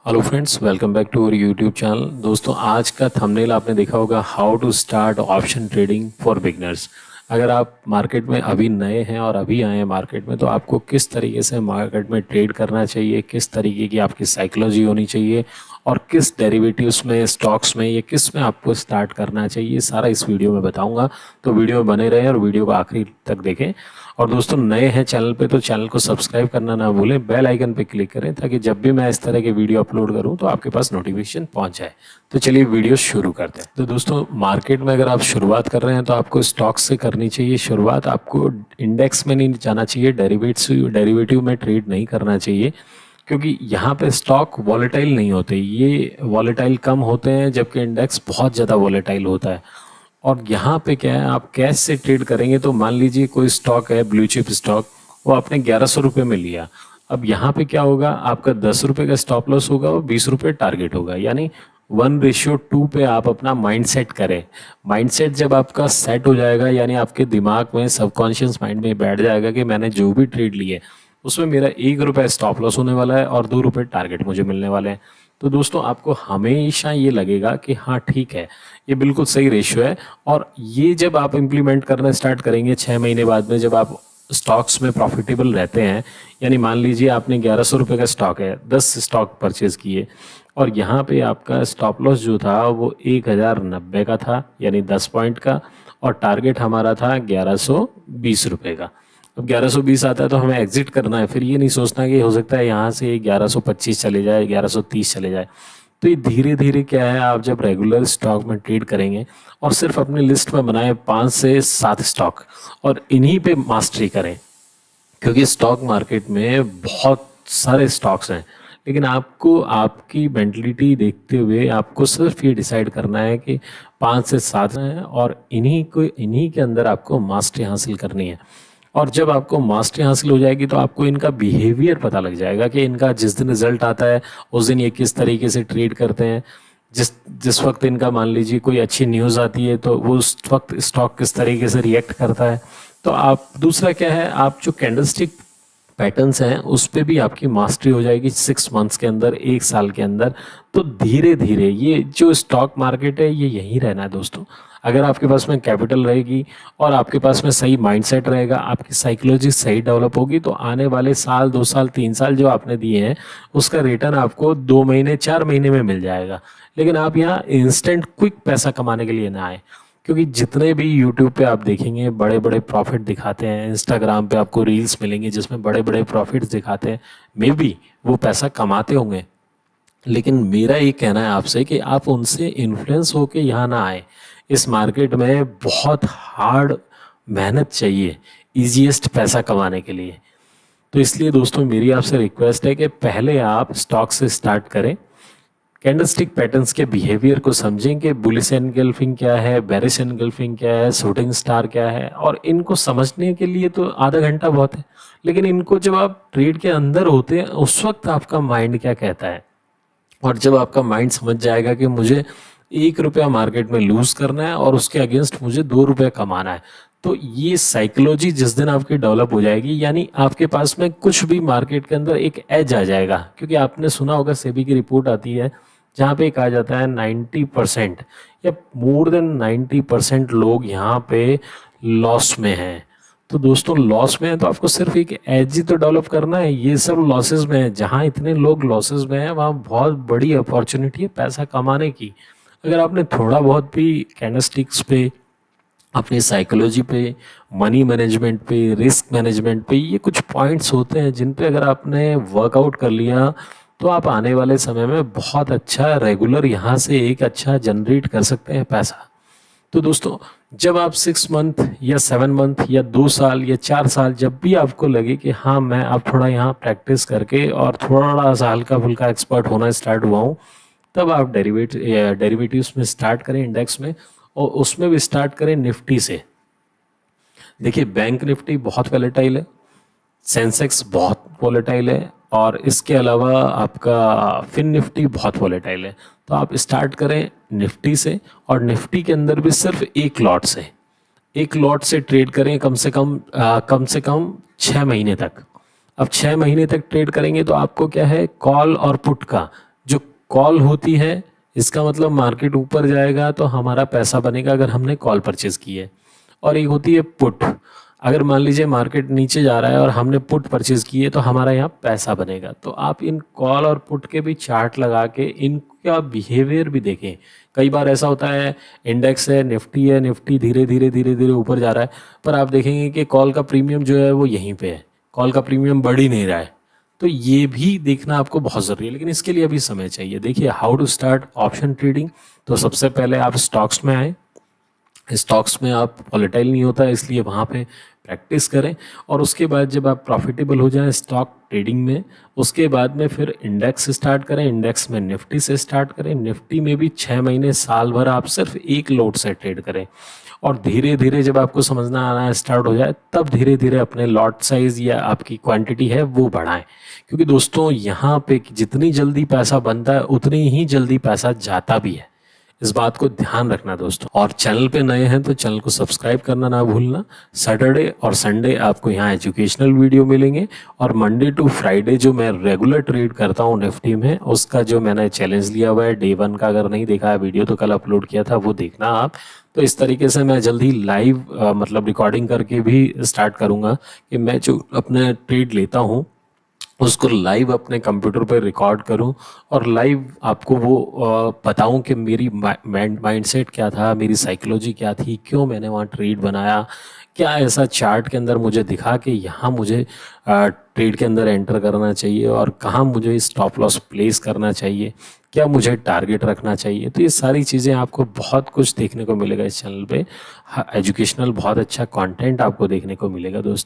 Hello friends, welcome back to our YouTube channel. दोस्तों, आज का थंबनेल आपने देखा होगा, how to start option trading for beginners. अगर आप मार्केट में अभी नए हैं और अभी आए हैं मार्केट में, तो आपको किस तरीके से मार्केट में ट्रेड करना चाहिए, किस तरीके की आपकी साइकोलॉजी होनी चाहिए और किस डेरिवेटिव्स में, स्टॉक्स में, ये किस में आपको स्टार्ट करना चाहिए, सारा इस वीडियो में बताऊंगा। तो वीडियो में बने रहें और वीडियो को आखिरी तक देखें। और दोस्तों, नए हैं चैनल पे तो चैनल को सब्सक्राइब करना ना भूलें, बेल आइकन पे क्लिक करें ताकि जब भी मैं इस तरह के वीडियो अपलोड करूं तो आपके पास नोटिफिकेशन पहुंच जाए। तो चलिए वीडियो शुरू करते हैं। तो दोस्तों, मार्केट में अगर आप शुरुआत कर रहे हैं तो आपको स्टॉक्स से करनी चाहिए शुरुआत। आपको इंडेक्स में नहीं जाना चाहिए, डेरिवेटिव में ट्रेड नहीं करना चाहिए, क्योंकि यहाँ पे स्टॉक वॉलेटाइल नहीं होते। ये वॉलेटाइल कम होते हैं जबकि इंडेक्स बहुत ज़्यादा वॉलेटाइल होता है। और यहाँ पे क्या है, आप कैश से ट्रेड करेंगे तो मान लीजिए कोई स्टॉक है, ब्लू चिप स्टॉक, वो आपने 1100 रुपये में लिया। अब यहाँ पे क्या होगा, आपका 10 रुपये का स्टॉप लॉस होगा और 20 रुपये टारगेट होगा, यानी 1:2 पे आप अपना माइंड सेट करें। माइंड सेट जब आपका सेट हो जाएगा, यानी आपके दिमाग में, सबकॉन्शियस माइंड में बैठ जाएगा कि मैंने जो भी ट्रेड लिए उसमें मेरा 1 रुपया स्टॉप लॉस होने वाला है और 2 रुपये टारगेट मुझे मिलने वाले हैं। तो दोस्तों, आपको हमेशा ये लगेगा कि हाँ ठीक है, ये बिल्कुल सही रेशियो है। और ये जब आप इम्प्लीमेंट करना स्टार्ट करेंगे 6 महीने बाद में, जब आप स्टॉक्स में प्रॉफिटेबल रहते हैं, यानी मान लीजिए आपने 1100 रुपये का स्टॉक है, 10 स्टॉक परचेज किए और यहाँ पे आपका स्टॉप लॉस जो था वो 1090 का था, यानी 10 पॉइंट का, और टारगेट हमारा था 1120 रुपये का। अब 1120 आता है तो हमें एग्जिट करना है, फिर ये नहीं सोचना कि हो सकता है यहाँ से 1125 चले जाए, 1130 चले जाए। तो ये धीरे धीरे क्या है, आप जब रेगुलर स्टॉक में ट्रेड करेंगे और सिर्फ अपनी लिस्ट में बनाए 5 से 7 स्टॉक और इन्हीं पे मास्टरी करें, क्योंकि स्टॉक मार्केट में बहुत सारे स्टॉक्स हैं, लेकिन आपको आपकी मेंटलिटी देखते हुए आपको सिर्फ ये डिसाइड करना है कि 5 से 7 हैं और इन्हीं के अंदर आपको मास्टरी हासिल करनी है। और जब आपको मास्टरी हासिल हो जाएगी तो आपको इनका बिहेवियर पता लग जाएगा कि इनका जिस दिन रिजल्ट आता है उस दिन ये किस तरीके से ट्रेड करते हैं। जिस जिस वक्त इनका मान लीजिए कोई अच्छी न्यूज़ आती है तो वो उस वक्त स्टॉक किस तरीके से रिएक्ट करता है। तो आप, दूसरा क्या है, आप जो कैंडलस्टिक पैटर्न्स हैं उस पे भी आपकी मास्टरी हो जाएगी 6 मंथ्स के अंदर, 1 साल के अंदर। तो धीरे धीरे ये जो स्टॉक मार्केट है ये यहीं रहना है दोस्तों। अगर आपके पास में कैपिटल रहेगी और आपके पास में सही माइंडसेट रहेगा, आपकी साइकोलॉजी सही डेवलप होगी, तो आने वाले साल, 2 साल, 3 साल जो आपने दिए हैं उसका रिटर्न आपको 2 महीने, 4 महीने में मिल जाएगा। लेकिन आप यहाँ इंस्टेंट क्विक पैसा कमाने के लिए ना आए, क्योंकि जितने भी यूट्यूब पे आप देखेंगे बड़े बड़े प्रॉफिट दिखाते हैं, इंस्टाग्राम पे आपको रील्स मिलेंगे जिसमें बड़े बड़े प्रॉफिट्स दिखाते हैं, मे बी वो पैसा कमाते होंगे, लेकिन मेरा ये कहना है आपसे कि आप उनसे इन्फ्लुएंस होके यहाँ ना आए। इस मार्केट में बहुत हार्ड मेहनत चाहिए इजीएस्ट पैसा कमाने के लिए। तो इसलिए दोस्तों, मेरी आपसे रिक्वेस्ट है कि पहले आप स्टॉक से स्टार्ट करें, कैंडलस्टिक पैटर्न्स के बिहेवियर को समझें कि बुलिश एनगल्फिंग क्या है, बेरिश एनगल्फिंग क्या है, शूटिंग स्टार क्या है। और इनको समझने के लिए तो आधा घंटा बहुत है, लेकिन इनको जब आप ट्रेड के अंदर होते हैं उस वक्त आपका माइंड क्या कहता है, और जब आपका माइंड समझ जाएगा कि मुझे 1 रुपया मार्केट में लूज करना है और उसके अगेंस्ट मुझे 2 रुपये कमाना है, तो ये साइकोलॉजी जिस दिन आपकी डेवलप हो जाएगी, यानी आपके पास में कुछ भी मार्केट के अंदर एक एज आ जाएगा। क्योंकि आपने सुना होगा, सेबी की रिपोर्ट आती है जहाँ पे कहा जाता है 90% या मोर देन 90% लोग यहाँ पे लॉस में हैं। तो दोस्तों, लॉस में है तो आपको सिर्फ एक एज ही तो डेवलप करना है। ये सब लॉसेस में है, जहाँ इतने लोग लॉसेस में हैं वहाँ बहुत बड़ी अपॉर्चुनिटी है पैसा कमाने की। अगर आपने थोड़ा बहुत भी कैंडलस्टिक्स पे, अपनी साइकोलॉजी पे, मनी मैनेजमेंट पे, रिस्क मैनेजमेंट पे, ये कुछ पॉइंट्स होते हैं जिन पे अगर आपने वर्कआउट कर लिया तो आप आने वाले समय में बहुत अच्छा रेगुलर यहाँ से एक अच्छा जनरेट कर सकते हैं पैसा। तो दोस्तों, जब आप 6 मंथ या 7 मंथ या 2 साल या 4 साल, जब भी आपको लगे कि हाँ मैं अब थोड़ा यहाँ प्रैक्टिस करके और थोड़ा सा हल्का फुल्का एक्सपर्ट होना स्टार्ट हुआ हूँ, तब आप डेरिवेटिव्स में स्टार्ट करें, इंडेक्स में, और उसमें भी स्टार्ट करें निफ्टी से। देखिए, बैंक निफ्टी बहुत वॉलेटाइल है, सेंसेक्स बहुत वॉलेटाइल है, और इसके अलावा आपका फिन निफ्टी बहुत वॉलेटाइल है। तो आप स्टार्ट करें निफ्टी से, और निफ्टी के अंदर भी सिर्फ एक लॉट से ट्रेड करें, कम से कम 6 महीने तक। अब 6 महीने तक ट्रेड करेंगे तो आपको क्या है, कॉल और पुट का जो कॉल होती है इसका मतलब मार्केट ऊपर जाएगा तो हमारा पैसा बनेगा अगर हमने कॉल परचेज की है। और एक होती है पुट, अगर मान लीजिए मार्केट नीचे जा रहा है और हमने पुट परचेज की है तो हमारा यहाँ पैसा बनेगा। तो आप इन कॉल और पुट के भी चार्ट लगा के इनका बिहेवियर भी देखें। कई बार ऐसा होता है इंडेक्स है, निफ्टी धीरे धीरे धीरे धीरे ऊपर जा रहा है, पर आप देखेंगे कि कॉल का प्रीमियम जो है वो यहीं पे है, कॉल का प्रीमियम बढ़ ही नहीं रहा है। तो ये भी देखना आपको बहुत ज़रूरी है, लेकिन इसके लिए अभी समय चाहिए। देखिए how to start option trading. तो सबसे पहले आप स्टॉक्स में आए, स्टॉक्स में आप वॉलेटाइल नहीं होता है इसलिए वहाँ पे प्रैक्टिस करें, और उसके बाद जब आप प्रॉफिटेबल हो जाएं स्टॉक ट्रेडिंग में, उसके बाद में फिर इंडेक्स स्टार्ट करें। इंडेक्स में निफ्टी से स्टार्ट करें, निफ्टी में भी 6 महीने साल भर आप सिर्फ एक लॉट से ट्रेड करें, और धीरे धीरे जब आपको समझना आना स्टार्ट हो जाए तब धीरे धीरे अपने लॉट साइज़ या आपकी क्वांटिटी है वो बढ़ाएं। क्योंकि दोस्तों यहाँ पे जितनी जल्दी पैसा बनता है उतनी ही जल्दी पैसा जाता भी है, इस बात को ध्यान रखना दोस्तों। और चैनल पे नए हैं तो चैनल को सब्सक्राइब करना ना भूलना। सैटरडे और संडे आपको यहाँ एजुकेशनल वीडियो मिलेंगे, और मंडे टू फ्राइडे जो मैं रेगुलर ट्रेड करता हूँ निफ्टी में, उसका जो मैंने चैलेंज लिया हुआ है डे 1 का, अगर नहीं देखा है वीडियो तो कल अपलोड किया था, वो देखना आप। तो इस तरीके से मैं जल्दी लाइव मतलब रिकॉर्डिंग करके भी स्टार्ट करूँगा कि मैं जो अपने ट्रेड लेता हूँ उसको लाइव अपने कंप्यूटर पर रिकॉर्ड करूं, और लाइव आपको वो बताऊं कि मेरी माइंडसेट क्या था, मेरी साइकोलॉजी क्या थी, क्यों मैंने वहाँ ट्रेड बनाया, क्या ऐसा चार्ट के अंदर मुझे दिखा कि यहाँ मुझे ट्रेड के अंदर एंटर करना चाहिए, और कहाँ मुझे स्टॉप लॉस प्लेस करना चाहिए, क्या मुझे टारगेट रखना चाहिए। तो ये सारी चीज़ें आपको बहुत कुछ देखने को मिलेगा इस चैनल पे। एजुकेशनल बहुत अच्छा कंटेंट आपको देखने को मिलेगा दोस्तों।